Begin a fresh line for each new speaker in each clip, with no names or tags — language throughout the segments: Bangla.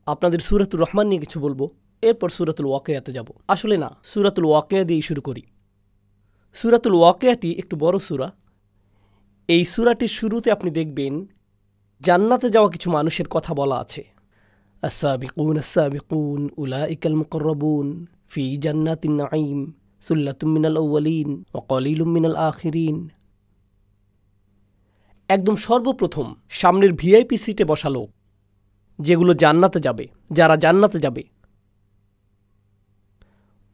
আপনাদের সূরাতুর রহমান নিয়ে কিছু বলবো, এরপর সূরাতুল ওয়াকিয়াতে যাব। আসলে না, সূরাতুল ওয়াকিয়া দিয়েই শুরু করি। সূরাতুল ওয়াকিয়াটি একটু বড় সূরা। এই সূরাটির শুরুতে আপনি দেখবেন জান্নাতে যাওয়া কিছু মানুষের কথা বলা আছে। আস-সাবিকুন আস-সাবিকুন উলাইকাল মুকাররাবুন ফি জান্নাতিন নাঈম সুল্লাতুম মিনাল আউয়ালিন ওয়া কলিলুম মিনাল আখিরিন। একদম সর্বপ্রথম সামনের ভিআইপি সিটে বসা লোক, যেগুলো জান্নাতে যাবে, যারা জান্নাতে যাবে,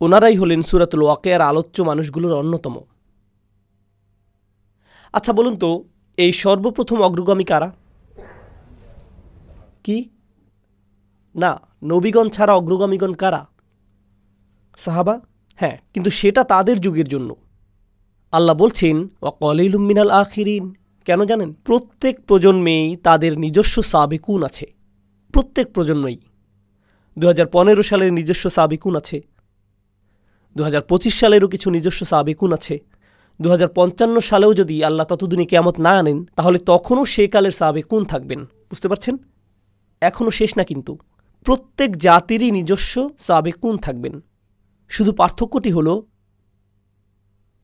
ওনারাই হলেন সূরাতুল ওয়াকিয়ার আলোচ্য মানুষগুলোর অন্যতম। আচ্ছা বলুন তো, এই সর্বপ্রথম অগ্রগামী কারা? কি না, নবীগণ ছাড়া অগ্রগামীগণ কারা? সাহাবা। হ্যাঁ, কিন্তু সেটা তাদের যুগের জন্য। আল্লাহ বলছেন ওয়া কলিলুম মিনাল আখিরিন। কেন জানেন? প্রত্যেক প্রজন্মেই তাদের নিজস্ব সাবিকুন আছে। প্রত্যেক প্রজন্মেই 2015 সালের নিজস্ব সাবিকুন আছে, 2025 সালেরও কিছু নিজস্ব সাবিকুন আছে। 2055 সালেও যদি আল্লাহ ততদিনে কিয়ামত না আনেন, তাহলে তখনও সে কালের সাবিকুন থাকবেন। বুঝতে পারছেন? এখনও শেষ না, কিন্তু প্রত্যেক জাতিরই নিজস্ব সাবিকুন থাকবেন। শুধু পার্থক্যটি হল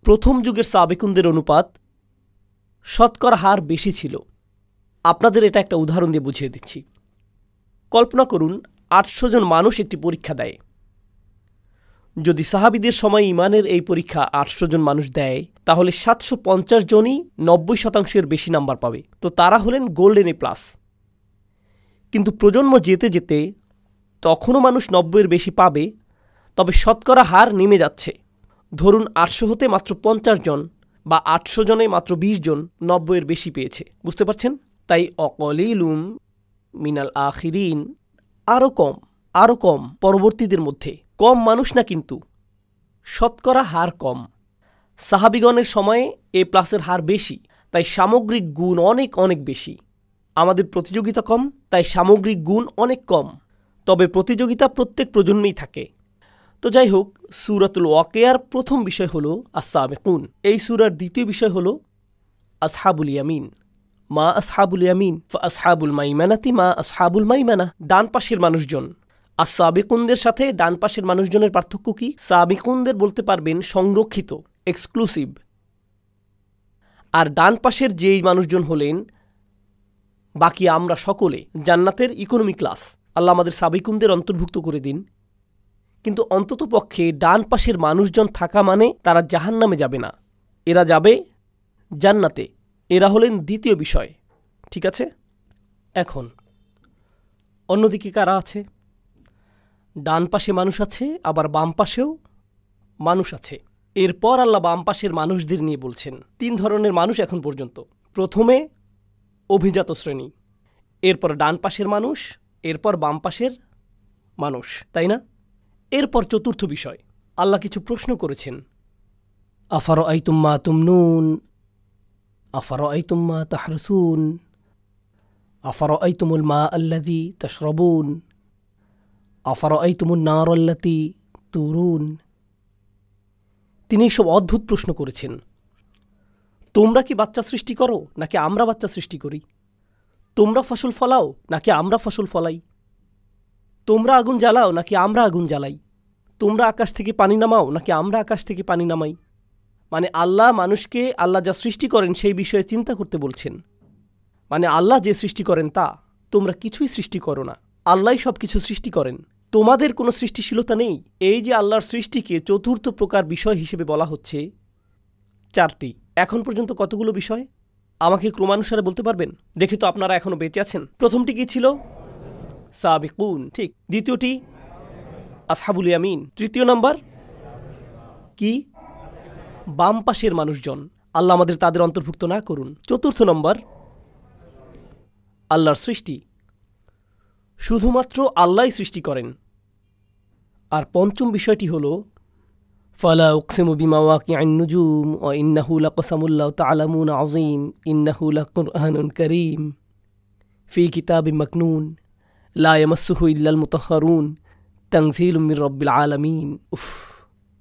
প্রথম যুগের সাবিকুনদের অনুপাত শতকরা হার বেশি ছিল। আপনাদের এটা একটা উদাহরণ দিয়ে বুঝিয়ে দিচ্ছি। কল্পনা করুন 800 জন মানুষ একটি পরীক্ষা দেয়। যদি সাহাবীদের সময় ইমানের এই পরীক্ষা 800 জন মানুষ দেয়, তাহলে 750 জনই 90% বেশি নাম্বার পাবে। তো তারা হলেন গোল্ডেন এ+। কিন্তু প্রজন্ম যেতে যেতে তখনও মানুষ 90-এর বেশি পাবে, তবে শতকরা হার নেমে যাচ্ছে। ধরুন 800 হতে মাত্র 50 জন বা 800 জনে মাত্র 20 জন 90-এর বেশি পেয়েছে। বুঝতে পারছেন? তাই অকলিলুম মিনাল আখিরিন, আরও কম পরবর্তীদের মধ্যে। কম মানুষ না, কিন্তু শতকরা হার কম। সাহাবিগণের সময়ে A+-এর হার বেশি, তাই সামগ্রিক গুণ অনেক অনেক বেশি। আমাদের প্রতিযোগিতা কম, তাই সামগ্রিক গুণ অনেক কম। তবে প্রতিযোগিতা প্রত্যেক প্রজন্মেই থাকে। তো যাই হোক, সূরাতুল ওয়াকিয়ার প্রথম বিষয় হলো আস-সাবিকুন। এই সূরার দ্বিতীয় বিষয় হলো আসহাবুল ইয়ামিন। মা আসহাবুল ইয়ামিন ফা আসহাবুল মাইমানাতি মা আসহাবুল মাইমানা। ডান পাশের মানুষজন। আর সাবিকুনদের সাথে ডান পাশের মানুষজনের পার্থক্য কি? সাবিকুনদের বলতে পারবেন সংরক্ষিত, এক্সক্লুসিভ। আর ডান পাশের যেই মানুষজন হলেন বাকি আমরা সকলে, জান্নাতের ইকোনমি ক্লাস। আল্লাহ আমাদের সাবিকুনদের অন্তর্ভুক্ত করে দিন। কিন্তু অন্তত পক্ষে ডান পাশের মানুষজন থাকা মানে তারা জাহান্নামে যাবে না, এরা যাবে জান্নাতে। এরা হলেন দ্বিতীয় বিষয়। ঠিক আছে? এখন অন্যদিকে কারা আছে? ডান পাশে মানুষ আছে, আবার বাম পাশেও মানুষ আছে। এরপর আল্লাহ বাম পাশের মানুষদের নিয়ে বলছেন 3 ধরনের মানুষ এখন পর্যন্ত। প্রথমে অভিজাত শ্রেণী, এরপর ডান পাশের মানুষ, এরপর বাম পাশের মানুষ, তাই না? এরপর চতুর্থ বিষয়, আল্লাহ কিছু প্রশ্ন করেছেন। আফারাআইতুম মা তুমনুন, আফারাআইতুম মা তাহরুসুন, আফারাআইতুমুল মা আল্লাযী তাশরাবুন, আফারাআইতুমুন নার আল্লাতী তুরুন। তিনি সব অদ্ভুত প্রশ্ন করেছেন। তোমরা কি বাচ্চা সৃষ্টি করো নাকি আমরা বাচ্চা সৃষ্টি করি? তোমরা ফসল ফলাও নাকি আমরা ফসল ফলাই? তোমরা আগুন জ্বালাও নাকি আমরা আগুন জ্বালাই? তোমরা আকাশ থেকে পানি নামাও নাকি আমরা আকাশ থেকে পানি নামাই? মানে আল্লাহ মানুষকে আল্লাহ যা সৃষ্টি করেন সেই বিষয়ে চিন্তা করতে বলছেন। মানে আল্লাহ যে সৃষ্টি করেন তা, তোমরা কিছুই সৃষ্টি করো না, আল্লাহই সব কিছু সৃষ্টি করেন। তোমাদের কোনো সৃষ্টিশীলতা নেই। এই যে আল্লাহর সৃষ্টিকে চতুর্থ প্রকার বিষয় হিসেবে বলা হচ্ছে 4টি। এখন পর্যন্ত কতগুলো বিষয় আমাকে ক্রমানুসারে বলতে পারবেন? দেখি তো আপনারা এখনো বেঁচে আছেন। প্রথমটি কি ছিল? সাবিকুন, ঠিক। দ্বিতীয়টি আসহাবুল ইয়ামিন। তৃতীয় নাম্বার কি? বাম পাশের মানুষজন। আল্লাহ আমাদের তাদের অন্তর্ভুক্ত না করুন। চতুর্থ নম্বর আল্লাহর সৃষ্টি, শুধুমাত্র আল্লাহই সৃষ্টি করেন। আর পঞ্চম বিষয়টি হল ফালা উকসিমু বিমাওয়াকিআন নুজুম ওয়া ইন্নাহু লাকসামুল লাউ তা'লামুন আযীম ইন্নাহু লাকুরআনুন কারীম ফি কিতাবিম মাকনুন লা ইয়ামাসসুহু ইল্লাল মুতাহহারুন তানযীলুম মির রাব্বিল আলামিন।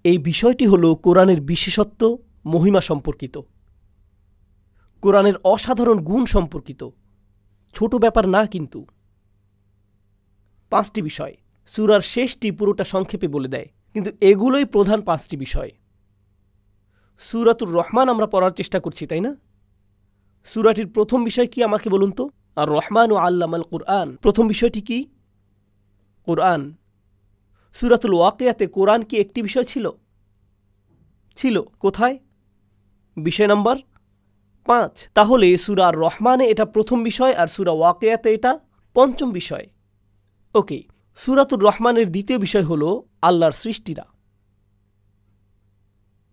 এই বিষয়টি হল কোরআনের বিশেষত্ব, মহিমা সম্পর্কিত, কোরআনের অসাধারণ গুণ সম্পর্কিত। ছোট ব্যাপার না কিন্তু। 5টি বিষয়। সূরার শেষটি পুরোটা সংক্ষেপে বলে দেয়, কিন্তু এগুলোই প্রধান 5টি বিষয়। সূরাতুর রহমান আমরা পড়ার চেষ্টা করছি, তাই না? সূরাটির প্রথম বিষয় কি আমাকে বলুন তো? আর রহমান ও আল্লামাল কুরআন, প্রথম বিষয়টি কি? কুরআন। সূরাতুল ওয়াকিয়াতে কোরআন কি একটি বিষয় ছিল? ছিল। কোথায়? বিষয় নম্বর 5। তাহলে সূরা রহমানে এটা প্রথম বিষয় আর সূরা ওয়াকিয়াতে এটা পঞ্চম বিষয়। ওকে, সূরাতুর রহমানের দ্বিতীয় বিষয় হলো আল্লাহর সৃষ্টিরা।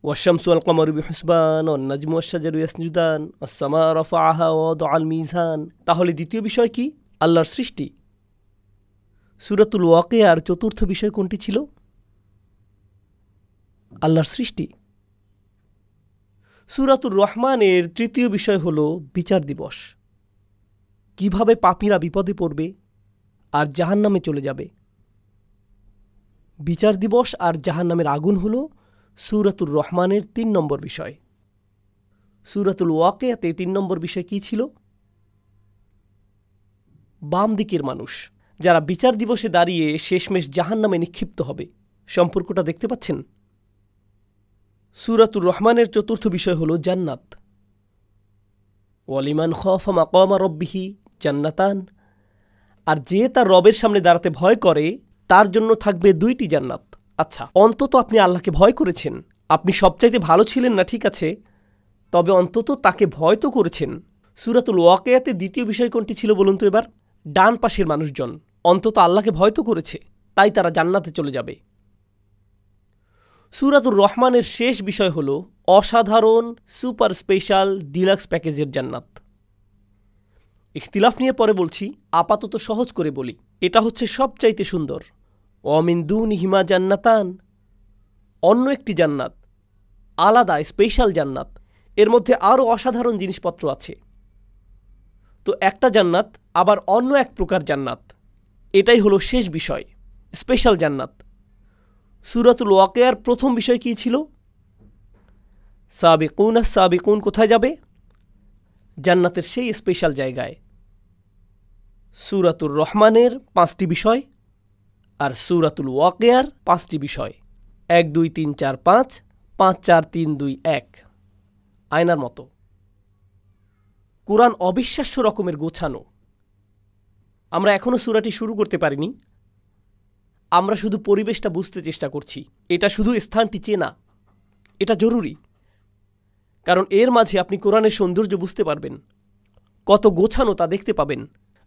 ওয়াশ-শামসু ওয়াল কমারু বিহুসবান ওয়ান নাজমু ওয়াশ-শাজারু ইয়াসজুদান ওয়াস-সামা রাফাআহা ওয়া ওয়াদাআল মিজান। তাহলে দ্বিতীয় বিষয় কি? আল্লাহর সৃষ্টি। সূরাতুল ওয়াকিয়ার চতুর্থ বিষয় কোনটি ছিল? আল্লাহর সৃষ্টি। সূরাতুর রহমানের তৃতীয় বিষয় হলো বিচার দিবস। কিভাবে পাপীরা বিপদে পড়বে আর জাহান্নামে চলে যাবে। বিচার দিবস আর জাহান্নামের আগুন হলো সূরাতুর রহমানের 3 নম্বর বিষয়। সূরাতুল ওয়াকিয়াতে 3 নম্বর বিষয় কি ছিল? বাম দিকের মানুষ, যারা বিচার দিবসে দাঁড়িয়ে শেষমেশ জাহান্নামে নিক্ষিপ্ত হবে। সম্পর্কটা দেখতে পাচ্ছেন? সূরাতুর রহমানের চতুর্থ বিষয় হলো জান্নাত। ওয়ালিমান খাফা মাকামা রাব্বিহি জান্নাতান। আর যে তার রবের সামনে দাঁড়াতে ভয় করে তার জন্য থাকবে 2টি জান্নাত। আচ্ছা, অন্তত আপনি আল্লাহকে ভয় করেছেন। আপনি সবচাইতে ভালো ছিলেন না, ঠিক আছে, তবে অন্তত তাকে ভয় তো করেছেন। সূরাতুল ওয়াকিয়াতে দ্বিতীয় বিষয় কোনটি ছিল বলুন তো এবার? ডান পাশের মানুষজন অন্তত আল্লাহকে ভয় তো করেছে, তাই তারা জান্নাতে চলে যাবে। সূরাতুর রহমানের শেষ বিষয় হল অসাধারণ সুপার স্পেশাল ডিলাক্স প্যাকেজের জান্নাত। ইখতিলাফ নিয়ে পরে বলছি, আপাতত সহজ করে বলি, এটা হচ্ছে সবচাইতে সুন্দর। ওয়ামিন দুনিহিমা জান্নাতান, অন্য একটি জান্নাত, আলাদা স্পেশাল জান্নাত। এর মধ্যে আরও অসাধারণ জিনিসপত্র আছে। তো একটা জান্নাত আবার অন্য এক প্রকার জান্নাত, এটাই হলো শেষ বিষয়, স্পেশাল জান্নাত। সূরাতুল ওয়াকিয়ার প্রথম বিষয় কি ছিল? সাবিকুন সাবিকুন কোথায় যাবে? জান্নাতের সেই স্পেশাল জায়গায়। সূরাতুর রহমানের 5টি বিষয় আর সূরাতুল ওয়াকিয়ার 5টি বিষয়। 1 2 3 4 5, 5 4 3 2 1, আয়নার মতো। কুরআন অবিশ্বাস্য রকমের গোছানো। আমরা এখনও সূরাটি শুরু করতে পারিনি, আমরা শুধু পরিবেশটা বুঝতে চেষ্টা করছি। এটা শুধু স্থানটি চেনা, এটা জরুরি, কারণ এর মাঝে আপনি কোরআনের সৌন্দর্য বুঝতে পারবেন, কত গোছানো তা দেখতে পাবেন।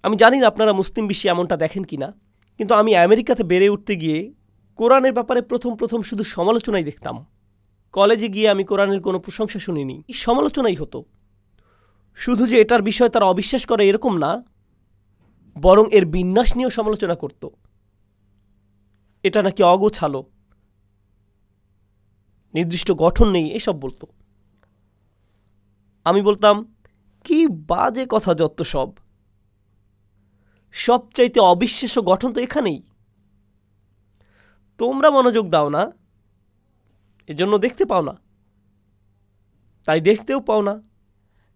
আমি জানি না আপনারা মুসলিম বিশ্বে এমনটা দেখেন কিনা, কিন্তু আমি আমেরিকাতে বেড়ে উঠতে গিয়ে কোরআনের ব্যাপারে প্রথম শুধু সমালোচনাই দেখতাম। কলেজে গিয়ে আমি কোরআনের কোনো প্রশংসা শুনিনি, সমালোচনাই হতো। শুধু যে এটার বিষয় তারা অবিশ্বাস করে এরকম না, বরং এর বিন্যাস নিয়েও সমালোচনা করত। এটা নাকি অগোছালো, নির্দিষ্ট গঠন নেই, এসব বলতো। আমি বলতাম, কি বাজে কথা যত সব, সবচাইতে অবিশ্বাস্য গঠন তো এখানেই। তোমরা মনোযোগ দাও না, এজন্য দেখতে পাও না, তাই দেখতেও পাও না,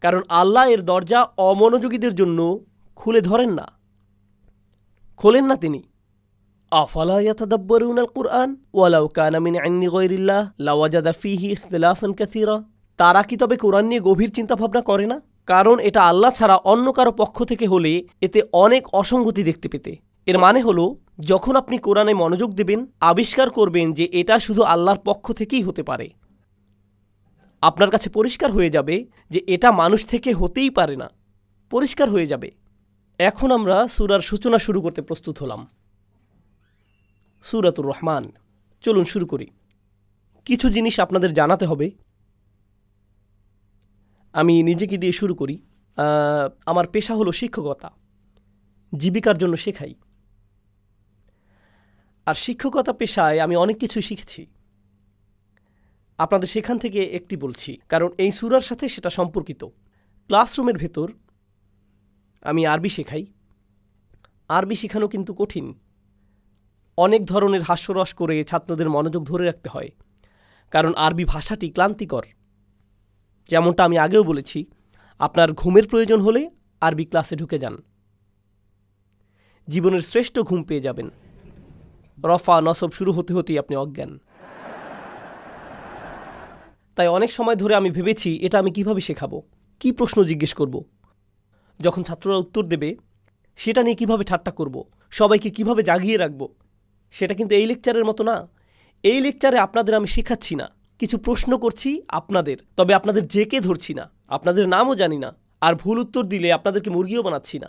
কারণ আল্লাহ এর দরজা অমনোযোগীদের জন্য খুলে ধরেন না, খোলেন না তিনি। আফালা ইয়াতাদাব্বারুনাল কুরআন ওয়ালাউ কানা মিন ইনদি গায়রিল্লাহ লাওয়াজাদা ফীহি ইখতিলাফান কাসীরা। তারা কি তবে কোরআন নিয়ে গভীর চিন্তা ভাবনা করে না? কারণ এটা আল্লাহ ছাড়া অন্য কারো পক্ষ থেকে হলে এতে অনেক অসঙ্গতি দেখতে পেতে। এর মানে হলো, যখন আপনি কোরআনে মনোযোগ দেবেন, আবিষ্কার করবেন যে এটা শুধু আল্লাহর পক্ষ থেকেই হতে পারে। আপনার কাছে পরিষ্কার হয়ে যাবে যে এটা মানুষ থেকে হতেই পারে না, পরিষ্কার হয়ে যাবে। এখন আমরা সূরার সূচনা শুরু করতে প্রস্তুত হলাম। সূরাতুর রহমান, চলুন শুরু করি। কিছু জিনিস আপনাদের জানাতে হবে। আমি নিজেকে দিয়ে শুরু করি। আমার পেশা হলো শিক্ষকতা, জীবিকার জন্য শেখাই। আর শিক্ষকতা পেশায় আমি অনেক কিছু শিখেছি। আপনাদের সেখান থেকে একটি বলছি, কারণ এই সূরার সাথে সেটা সম্পর্কিত। ক্লাসরুমের ভেতর আমি আরবি শেখাই। আরবি শেখানো কিন্তু কঠিন। অনেক ধরনের হাস্যরস করে ছাত্রদের মনোযোগ ধরে রাখতে হয়, কারণ আরবি ভাষাটি ক্লান্তিকর। যেমনটা আমি আগেও বলেছি, আপনার ঘুমের প্রয়োজন হলে আরবি ক্লাসে ঢুকে যান। জীবনের শ্রেষ্ঠ ঘুম পেয়ে যাবেন। রফা নসব শুরু হতে হতেই আপনি অজ্ঞান। তাই অনেক সময় ধরে আমি ভেবেছি এটা আমি কিভাবে শেখাবো, কি প্রশ্ন জিজ্ঞেস করব, যখন ছাত্ররা উত্তর দেবে সেটা নিয়ে কিভাবে ঠাট্টা করব, সবাইকে কিভাবে জাগিয়ে রাখব। সেটা কিন্তু এই লেকচারের মতো না। এই লেকচারে আপনাদের আমি শেখাচ্ছি না, কিছু প্রশ্ন করছি আপনাদের, তবে আপনাদের জেকে ধরছি না, আপনাদের নামও জানি না, আর ভুল উত্তর দিলে আপনাদেরকে মুরগিও বানাচ্ছি না।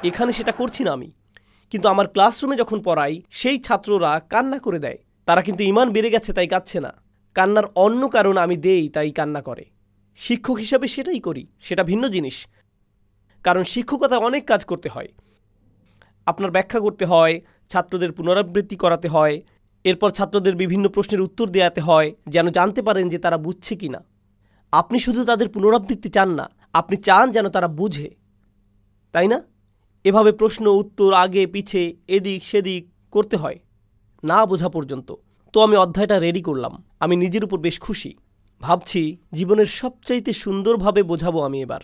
এখানে সেটা করছি না আমি। কিন্তু আমার ক্লাসরুমে যখন পড়াই সেই ছাত্ররা কান্না করে দেয়। তারা কিন্তু ঈমান বেড়ে গেছে তাই কাঁদছে না, কান্নার অন্য কারণ আমি দেই তাই কান্না করে। শিক্ষক হিসাবে সেটাই করি, সেটা ভিন্ন জিনিস। কারণ শিক্ষকতায় অনেক কাজ করতে হয়, আপনার ব্যাখ্যা করতে হয়, ছাত্রদের পুনরাবৃত্তি করাতে হয়, এরপর ছাত্রদের বিভিন্ন প্রশ্নের উত্তর দেওয়াতে হয় যেন জানতে পারেন যে তারা বুঝছে কি না। আপনি শুধু তাদের পুনরাবৃত্তি চান না, আপনি চান যেন তারা বুঝে, তাই না? এভাবে প্রশ্ন উত্তর আগে পিছে এদিক সেদিক করতে হয় না বোঝা পর্যন্ত। তো আমি অধ্যায়টা রেডি করলাম। আমি নিজের উপর বেশ খুশি, ভাবছি জীবনের সবচাইতে সুন্দরভাবে বোঝাবো আমি এবার।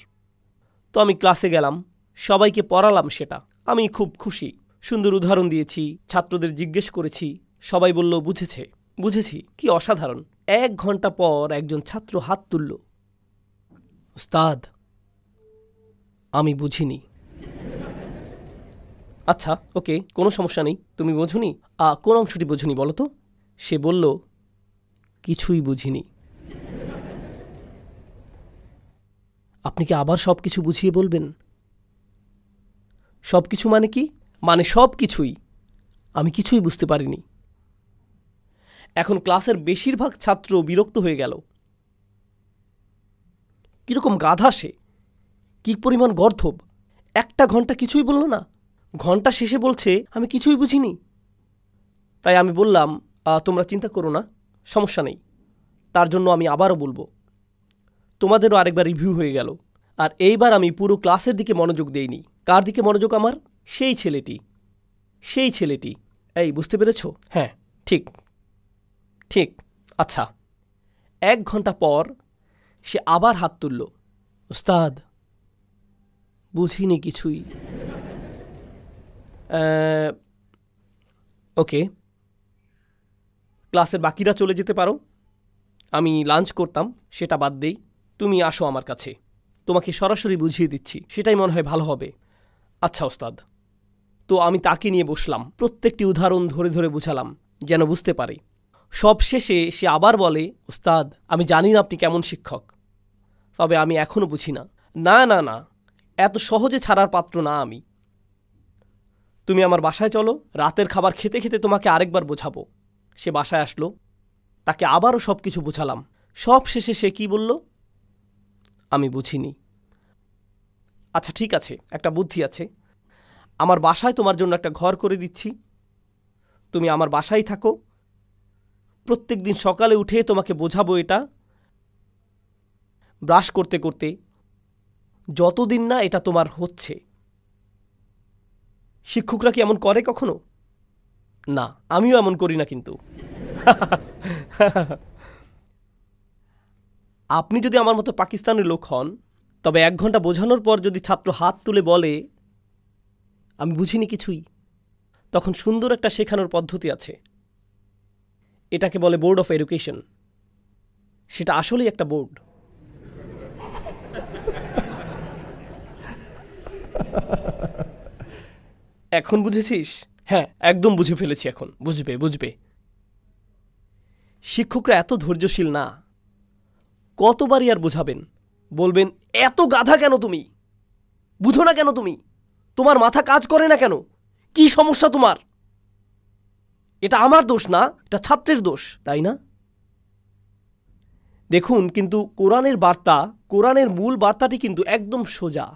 তো আমি ক্লাসে গেলাম, সবাইকে পড়ালাম, সেটা আমি খুব খুশি। সুন্দর উদাহরণ দিয়েছি, ছাত্রদের জিজ্ঞেস করেছি, সবাই বলল বুঝেছে। বুঝেছি, কি অসাধারণ। 1 ঘন্টা পর একজন ছাত্র হাত তুলল, উস্তাদ আমি বুঝিনি। আচ্ছা ওকে, কোনো সমস্যা নেই, তুমি বোঝুনি? কোন অংশটি বোঝুনি বলো তো? সে বলল কিছুই বুঝিনি। আপনি কি আবার সব কিছু বুঝিয়ে বলবেন? সব কিছু মানে কি? মানে সব কিছুই। আমি কিছুই বুঝতে পারিনি। এখন ক্লাসের বেশিরভাগ ছাত্র বিরক্ত হয়ে গেল। কিরকম গাধা সে, কি পরিমাণ গর্ধব! 1 ঘন্টা কিছুই বলল না, ঘন্টা শেষে বলছে আমি কিছুই বুঝিনি। তাই আমি বললাম তোমরা চিন্তা করো না, সমস্যা নেই, তার জন্য আমি আবারও বলবো। তোমাদেরও আরেকবার রিভিউ হয়ে গেল। আর এইবার আমি পুরো ক্লাসের দিকে মনোযোগ দেইনি। কার দিকে মনোযোগ আমার? সেই ছেলেটি। এই বুঝতে পেরেছ? হ্যাঁ ঠিক ঠিক। আচ্ছা, 1 ঘন্টা পর সে আবার হাত তুলল, উস্তাদ বুঝিনি কিছুই। ওকে, ক্লাসের বাকিরা চলে যেতে পারো, আমি লাঞ্চ করতাম, সেটা বাদ দেই। তুমি আসো আমার কাছে, তোমাকে সরাসরি বুঝিয়ে দিচ্ছি, সেটাই মনে হয় ভালো হবে। আচ্ছা ওস্তাদ। তো আমি তাকে নিয়ে বসলাম, প্রত্যেকটি উদাহরণ ধরে ধরে বুঝালাম যেন বুঝতে পারে। সব শেষে সে আবার বলে, উস্তাদ আমি জানি না আপনি কেমন শিক্ষক, তবে আমি এখনও বুঝি না। না না না, এত সহজে ছাড়ার পাত্র না আমি। তুমি আমার বাসায় চলো, রাতের খাবার খেতে খেতে তোমাকে আরেকবার বোঝাবো। সে বাসায় আসলো, তাকে আবারও সব কিছু বোঝালাম। সব শেষে সে কি বলল? আমি বুঝিনি। আচ্ছা ঠিক আছে, একটা বুদ্ধি আছে। আমার বাসায় তোমার জন্য একটা ঘর করে দিচ্ছি, তুমি আমার বাসায় থাকো। প্রত্যেক দিন সকালে উঠে তোমাকে বোঝাবো এটা, ব্রাশ করতে করতে, যতদিন না এটা তোমার হচ্ছে। শিক্ষকরা কি এমন করে কখনো? না, আমিও এমন করি না। কিন্তু আপনি যদি আমার মতো পাকিস্তানের লোক হন, তবে 1 ঘন্টা বোঝানোর পর যদি ছাত্র হাত তুলে বলে আমি বুঝিনি কিছুই, তখন সুন্দর একটা শেখানোর পদ্ধতি আছে, এটাকে বলে বোর্ড অফ এডুকেশন। সেটা আসলেই একটা বোর্ড। এখন বুঝেছিস? হ্যাঁ একদম বুঝে ফেলেছি, এখন বুঝবে। শিক্ষকরা এত ধৈর্যশীল না। কতবারই আর বোঝাবেন? বলবেন এত গাধা কেন তুমি, বুঝো না কেন তুমি, তোমার মাথা কাজ করে না কেন, কি সমস্যা তোমার? এটা আমার দোষ না, এটা ছাত্রের দোষ, তাই না? দেখুন, কিন্তু কোরআনের বার্তা, কোরআনের মূল বার্তাটি কিন্তু একদম সোজা,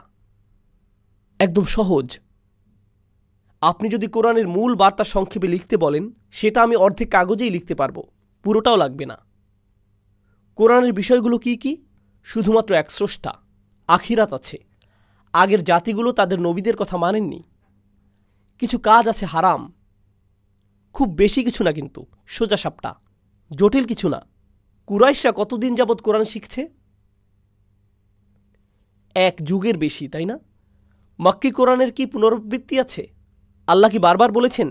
একদম সহজ। আপনি যদি কোরআনের মূল বার্তা সংক্ষেপে লিখতে বলেন, সেটা আমি অর্ধেক কাগজেই লিখতে পারবো, পুরোটাও লাগবে না। কোরআনের বিষয়গুলো কি কি? শুধুমাত্র এক স্রষ্টা, আখিরাত আছে, আগের জাতিগুলো তাদের নবীদের কথা মানেননি, কিছু কাজ আছে হারাম, খুব বেশি কিছু না, কিন্তু সোজা সাপটা, জটিল কিছু না। কুরাইশরা কতদিন যাবৎ কোরআন শিখছে? 1 যুগের বেশি, তাই না? মক্কি কোরআনের কি পুনরাবৃত্তি আছে? আল্লাহ কি বারবার বলেছেন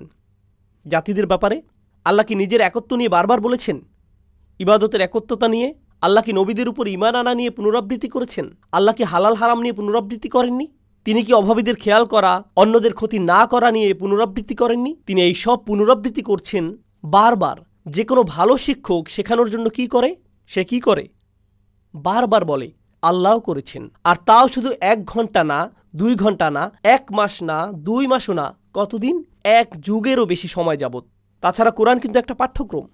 জাতিদের ব্যাপারে? আল্লাহ কি নিজের একত্ব নিয়ে বারবার বলেছেন? ইবাদতের একত্বতা নিয়ে? আল্লাহ কি নবীদের উপর ঈমান আনা নিয়ে পুনরাবৃত্তি করেছেন? আল্লাহ কি হালাল হারাম নিয়ে পুনরাবৃত্তি করেননি? তিনি কি অভাবীদের খেয়াল করা, অন্যদের ক্ষতি না করা নিয়ে পুনরাবৃত্তি করেননি? তিনি এই সব পুনরাবৃত্তি করছেন বারবার। যে কোনো ভালো শিক্ষক শেখানোর জন্য কি করে? সে কি করে? বারবার বলে আল্লাহও করেছেন। আর তাও শুধু 1 ঘন্টা না, 2 ঘন্টা না, 1 মাস না, 2 মাসও না, কতদিন? 1 যুগেরও বেশি সময় যাবত। তাছাড়া কোরআন কিন্তু একটা পাঠ্যক্রম।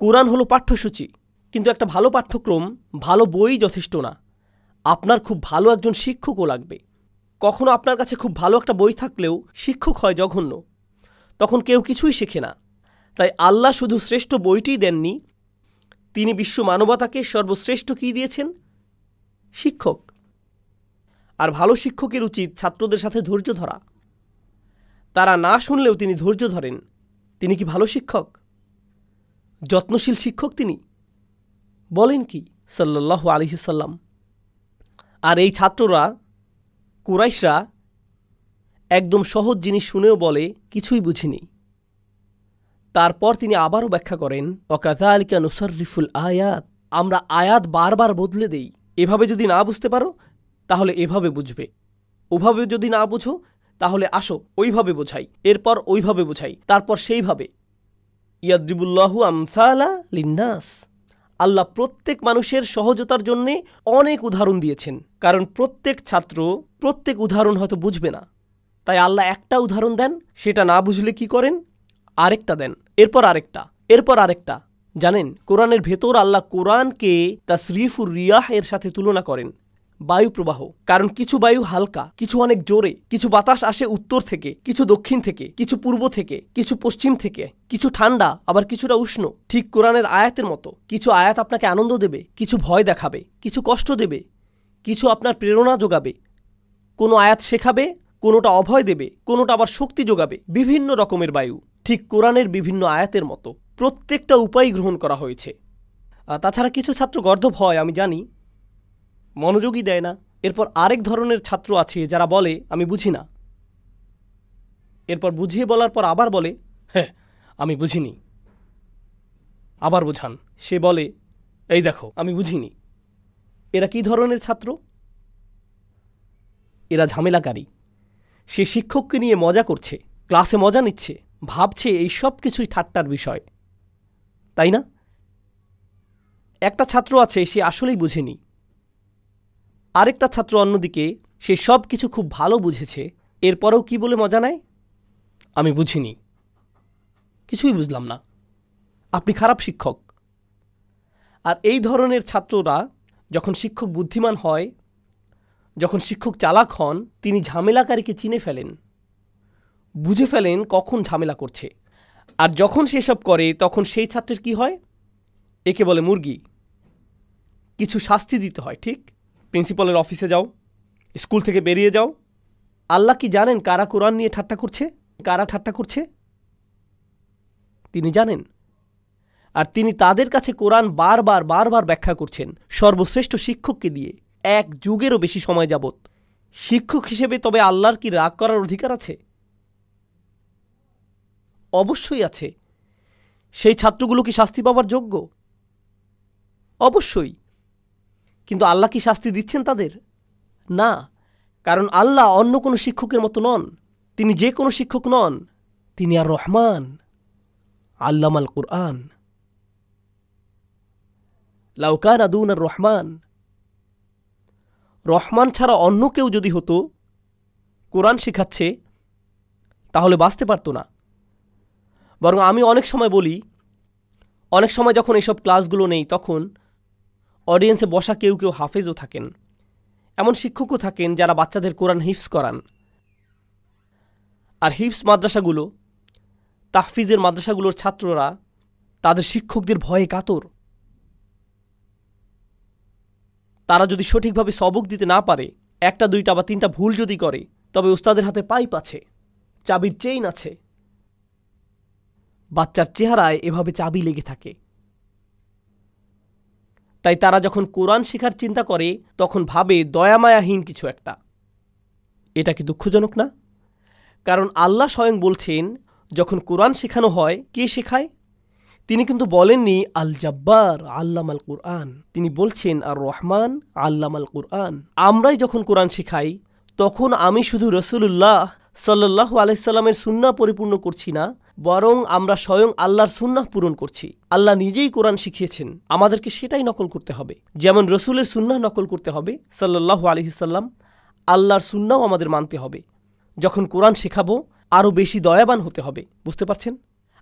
কোরআন হলো পাঠ্যসূচি, কিন্তু একটা ভালো পাঠ্যক্রম, ভালো বই যথেষ্ট না। আপনার খুব ভালো একজন শিক্ষকও লাগবে। কখনো আপনার কাছে খুব ভালো একটা বই থাকলেও শিক্ষক হয় জঘন্য, তখন কেউ কিছুই শেখে না। তাই আল্লাহ শুধু শ্রেষ্ঠ বইটিই দেননি, তিনি বিশ্ব মানবতাকে সর্বশ্রেষ্ঠ কী দিয়েছেন? শিক্ষক। আর ভালো শিক্ষকের উচিত ছাত্রদের সাথে ধৈর্য ধরা। তারা না শুনলেও তিনি ধৈর্য ধরেন। তিনি কি ভালো শিক্ষক? যত্নশীল শিক্ষক তিনি? বলেন কি সাল্লাল্লাহু আলাইহি সাল্লাম। আর এই ছাত্ররা, কুরাইশরা, একদম সহজ জিনিস শুনেও বলে কিছুই বুঝিনি। তারপর তিনি আবারও ব্যাখ্যা করেন, ওয়াকাযালিকা নুসাররিফুল আয়াত, আমরা আয়াত বারবার বদলে দেই। এভাবে যদি না বুঝতে পারো তাহলে এভাবে বুঝবে, ওভাবে যদি না বুঝো তাহলে আসো ওইভাবে বোঝাই, এরপর ওইভাবে বোঝাই, তারপর সেইভাবে। ইয়াদরিবুল্লাহু আমসালা লিন্নাস, আল্লাহ প্রত্যেক মানুষের সহজতার জন্যে অনেক উদাহরণ দিয়েছেন, কারণ প্রত্যেক ছাত্র প্রত্যেক উদাহরণ হয়তো বুঝবে না। তাই আল্লাহ একটা উদাহরণ দেন, সেটা না বুঝলে কি করেন? আরেকটা দেন, এরপর আরেকটা, এরপর আরেকটা। জানেন, কোরআনের ভেতর আল্লাহ কোরআনকে তাসরিফুর রিয়াহ এর সাথে তুলনা করেন, বায়ু প্রবাহ। কারণ কিছু বায়ু হালকা, কিছু অনেক জোরে, কিছু বাতাস আসে উত্তর থেকে, কিছু দক্ষিণ থেকে, কিছু পূর্ব থেকে, কিছু পশ্চিম থেকে, কিছু ঠান্ডা আবার কিছুটা উষ্ণ। ঠিক কোরআনের আয়াতের মতো, কিছু আয়াত আপনাকে আনন্দ দেবে, কিছু ভয় দেখাবে, কিছু কষ্ট দেবে, কিছু আপনার প্রেরণা যোগাবে। কোনো আয়াত শেখাবে, কোনোটা অভয় দেবে, কোনোটা আবার শক্তি যোগাবে। বিভিন্ন রকমের বায়ু, ঠিক কোরআনের বিভিন্ন আয়াতের মতো প্রত্যেকটা উপায় গ্রহণ করা হয়েছে। তাছাড়া কিছু ছাত্র গর্দভ হয়, আমি জানি, মনোযোগই দেয় না। এরপর আরেক ধরনের ছাত্র আছে যারা বলে আমি বুঝি না, এরপর বুঝিয়ে বলার পর আবার বলে হ্যাঁ আমি বুঝিনি, আবার বোঝান, সে বলে এই দেখো আমি বুঝিনি। এরা কি ধরনের ছাত্র? এরা ঝামেলাকারী। সে শিক্ষককে নিয়ে মজা করছে, ক্লাসে মজা নিচ্ছে, ভাবছে এই সব কিছুই ঠাট্টার বিষয়, তাই না? একটা ছাত্র আছে, সে আসলেই বুঝেনি। আরেকটা ছাত্র অন্যদিকে, সে সব কিছু খুব ভালো বুঝেছে, এরপরেও কি বলে মজা নেয়? আমি বুঝিনি, কিছুই বুঝলাম না, আপনি খারাপ শিক্ষক। আর এই ধরনের ছাত্ররা যখন শিক্ষক বুদ্ধিমান হয়, যখন শিক্ষক চালাক হন, তিনি ঝামেলাকারীকে চিনে ফেলেন, বুঝে ফেলেন কখন ঝামেলা করছে। আর যখন সেসব করে তখন সেই ছাত্রের কি হয়? একে বলে মুরগি। কিছু শাস্তি দিতে হয়, ঠিক? প্রিন্সিপালের অফিসে যাও, স্কুল থেকে বেরিয়ে যাও। আল্লাহ কি জানেন কারা কোরআন নিয়ে ঠাট্টা করছে, কারা ঠাট্টা করছে? তিনি জানেন। আর তিনি তাদের কাছে কোরআন বারবার বারবার ব্যাখ্যা করছেন সর্বশ্রেষ্ঠ শিক্ষককে দিয়ে, 1 যুগেরও বেশি সময় যাবত। শিক্ষক হিসেবে তবে আল্লাহর কি রাগ করার অধিকার আছে? অবশ্যই আছে। সেই ছাত্রগুলো কি শাস্তি পাওয়ার যোগ্য? অবশ্যই। কিন্তু আল্লাহ কি শাস্তি দিচ্ছেন তাদের? না, কারণ আল্লাহ অন্য কোনো শিক্ষকের মতো নন। তিনি যে কোনো শিক্ষক নন, তিনি আর রহমান, আল্লামাল কুরআন। লাউ কানা দুনার রহমান, রহমান ছাড়া অন্য কেউ যদি হতো কোরআন শেখাচ্ছে, তাহলে বাঁচতে পারত না। বরং আমি অনেক সময় বলি, অনেক সময় যখন এইসব ক্লাসগুলো নেই, তখন অডিয়েন্সে বসা কেউ কেউ হাফেজও থাকেন, এমন শিক্ষকও থাকেন যারা বাচ্চাদের কোরআন হিফজ করান। আর হিফজ মাদ্রাসাগুলো, তাহফিজের মাদ্রাসাগুলোর ছাত্ররা তাদের শিক্ষকদের ভয়ে কাতর। তারা যদি সঠিকভাবে সবক দিতে না পারে, 1টা 2টা বা 3টা ভুল যদি করে, তবে উস্তাদের হাতে পাইপ আছে, চাবির চেইন আছে। বাচ্চার চেহারায় এভাবে চাবি লেগে থাকে। তাই তারা যখন কোরআন শেখার চিন্তা করে তখন ভাবে দয়ামায়াহীন কিছু একটা, এটা কি দুঃখজনক না? কারণ আল্লাহ স্বয়ং বলছেন, যখন কোরআন শেখানো হয়, কে শেখায়? তিনি কিন্তু বলেননি আল জাব্বার আল্লামাল কুরআন, তিনি বলছেন আর রহমান আল্লামাল কুরআন। আমরাই যখন কোরআন শেখাই, তখন আমি শুধু রাসূলুল্লাহ সাল্লাল্লাহু আলাইহি সাল্লামের সুন্নাহ পরিপূর্ণ করছি না, বরং আমরা স্বয়ং আল্লাহর সুন্নাহ পূরণ করছি। আল্লাহ নিজেই কোরআন শিখিয়েছেন, আমাদেরকে সেটাই নকল করতে হবে। যেমন রসুলের সুন্নাহ নকল করতে হবে সাল্লাল্লাহু আলাইহি সাল্লাম, আল্লাহর সুন্নাহও আমাদের মানতে হবে। যখন কোরআন শেখাবো, আরও বেশি দয়াবান হতে হবে। বুঝতে পারছেন?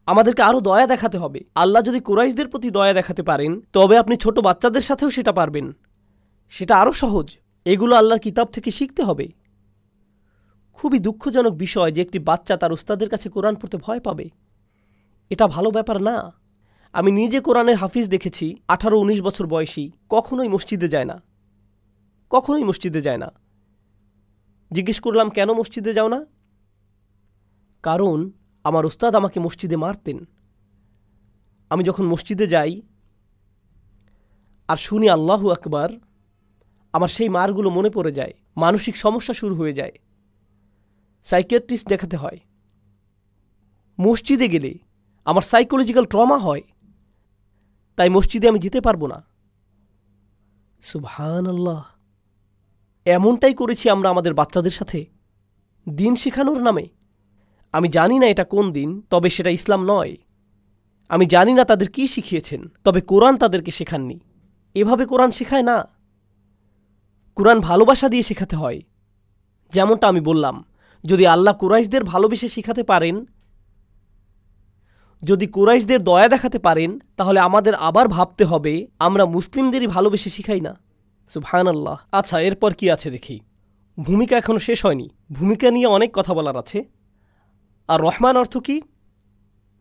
আমাদেরকে আরও দয়া দেখাতে হবে। আল্লাহ যদি কুরাইশদের প্রতি দয়া দেখাতে পারেন, তবে আপনি ছোট বাচ্চাদের সাথেও সেটা পারবেন। সেটা আরও সহজ। এগুলো আল্লাহর কিতাব থেকে শিখতে হবে। খুবই দুঃখজনক বিষয় যে একটি বাচ্চা তার উস্তাদের কাছে কোরআন পড়তে ভয় পাবে। এটা ভালো ব্যাপার না। আমি নিজে কোরআনের হাফিজ দেখেছি, 18-19 বছর বয়সী, কখনোই মসজিদে যায় না, কখনোই মসজিদে যায় না। জিজ্ঞেস করলাম, কেন মসজিদে যাও না? কারণ আমার উস্তাদ আমাকে মসজিদে মারতেন। আমি যখন মসজিদে যাই আর শুনি আল্লাহু আকবার, আমার সেই মারগুলো মনে পড়ে যায়, মানসিক সমস্যা শুরু হয়ে যায়, সাইকিয়াট্রিস্ট দেখাতে হয়। মসজিদে গেলে আমার সাইকোলজিক্যাল ট্রমা হয়, তাই মসজিদে আমি যেতে পারবো না। সুবহানাল্লাহ। এমনটাই করেছি আমরা আমাদের বাচ্চাদের সাথে দিন শেখানোর নামে। আমি জানি না এটা কোন দিন, তবে সেটা ইসলাম নয়। আমি জানি না তাদের কি শিখিয়েছেন, তবে কোরআন তাদেরকে শেখাননি। এভাবে কোরআন শেখায় না। কোরআন ভালোবাসা দিয়ে শেখাতে হয়। যেমনটা আমি বললাম, যদি আল্লাহ কুরাইশদের ভালোবেসে শেখাতে পারেন, যদি কুরাইশদের দয়া দেখাতে পারেন, তাহলে আমাদের আবার ভাবতে হবে আমরা মুসলিমদেরই ভালোবেসে শিখাই না। সুবহানাল্লাহ। আচ্ছা, এরপর কি আছে দেখি। ভূমিকা এখনো শেষ হয়নি। ভূমিকা নিয়ে অনেক কথা বলার আছে। আর রহমান অর্থ কি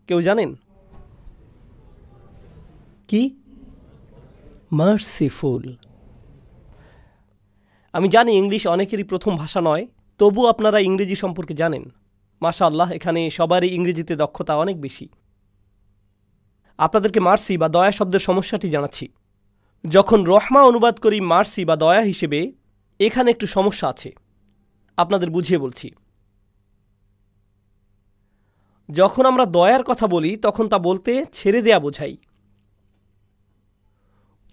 কেউ জানেন? কি? মার্সিফুল। আমি জানি ইংলিশ অনেকেরই প্রথম ভাষা নয়, তবু আপনারা ইংরেজি সম্পর্কে জানেন। মাশাআল্লাহ, এখানে সবারই ইংরেজিতে দক্ষতা অনেক বেশি। আপনাদেরকে মার্সি বা দয়া শব্দের সমস্যাটি জানাচ্ছি। যখন রহমা অনুবাদ করি মার্সি বা দয়া হিসেবে, এখানে একটু সমস্যা আছে, আপনাদের বুঝিয়ে বলছি। যখন আমরা দয়ার কথা বলি, তখন তা বলতে ছেড়ে দেয়া বোঝাই।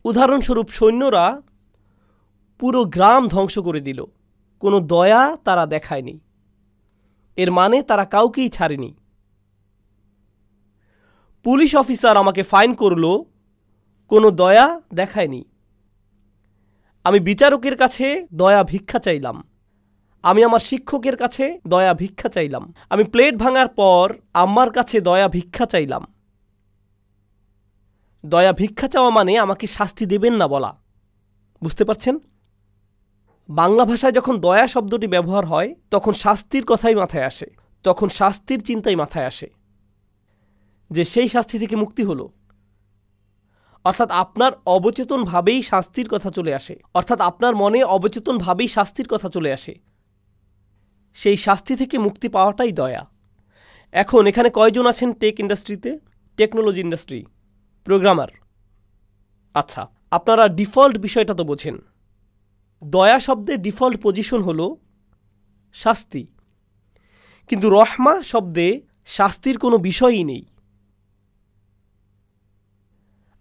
উদাহরণস্বরূপ, সৈন্যরা পুরো গ্রাম ধ্বংস করে দিল, কোনো দয়া তারা দেখায়নি। এর মানে তারা কাউকেই ছাড়েনি। পুলিশ অফিসার আমাকে ফাইন করল, কোনো দয়া দেখায়নি। আমি বিচারকের কাছে দয়া ভিক্ষা চাইলাম। আমি আমার শিক্ষকের কাছে দয়া ভিক্ষা চাইলাম। আমি প্লেট ভাঙার পর আম্মার কাছে দয়া ভিক্ষা চাইলাম। দয়া ভিক্ষা চাওয়া মানে আমাকে শাস্তি দেবেন না বলা। বুঝতে পারছেন? বাংলা ভাষায় যখন দয়া শব্দটি ব্যবহার হয়, তখন শাস্তির কথাই মাথায় আসে, তখন শাস্তির চিন্তাই মাথায় আসে, যে সেই শাস্তি থেকে মুক্তি হলো। অর্থাৎ আপনার অবচেতনভাবেই শাস্তির কথা চলে আসে, অর্থাৎ আপনার মনে অবচেতনভাবেই শাস্তির কথা চলে আসে। সেই শাস্তি থেকে মুক্তি পাওয়াটাই দয়া। এখন এখানে কয়জন আছেন টেক ইন্ডাস্ট্রিতে, টেকনোলজি ইন্ডাস্ট্রি, প্রোগ্রামার? আচ্ছা, আপনারা ডিফল্ট বিষয়টা তো বোঝেন। দয়া শব্দের ডিফল্ট পজিশন হলো শাস্তি, কিন্তু রহমা শব্দে শাস্তির কোনো বিষয়ই নেই।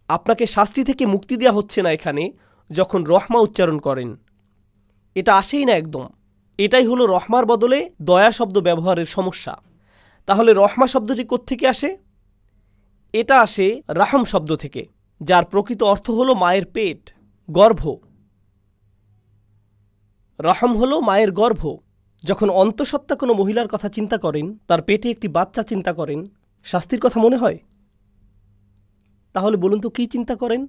আপনাকে শাস্তি থেকে মুক্তি দেওয়া হচ্ছে না এখানে যখন রহমা উচ্চারণ করেন, এটা আসেই না একদম। এটাই হলো রহমার বদলে দয়া শব্দ ব্যবহারের সমস্যা। তাহলে রহমা শব্দটি কোত্থেকে আসে? এটা আসে রাহম শব্দ থেকে, যার প্রকৃত অর্থ হলো মায়ের পেট, গর্ভ। রাহম হলো মায়ের গর্ভ। যখন অন্তঃসত্ত্বা কোনো মহিলার কথা চিন্তা করেন, তার পেটে একটি বাচ্চা চিন্তা করেন, শাস্তির কথা মনে হয়? তাহলে বলুন তো কী চিন্তা করেন?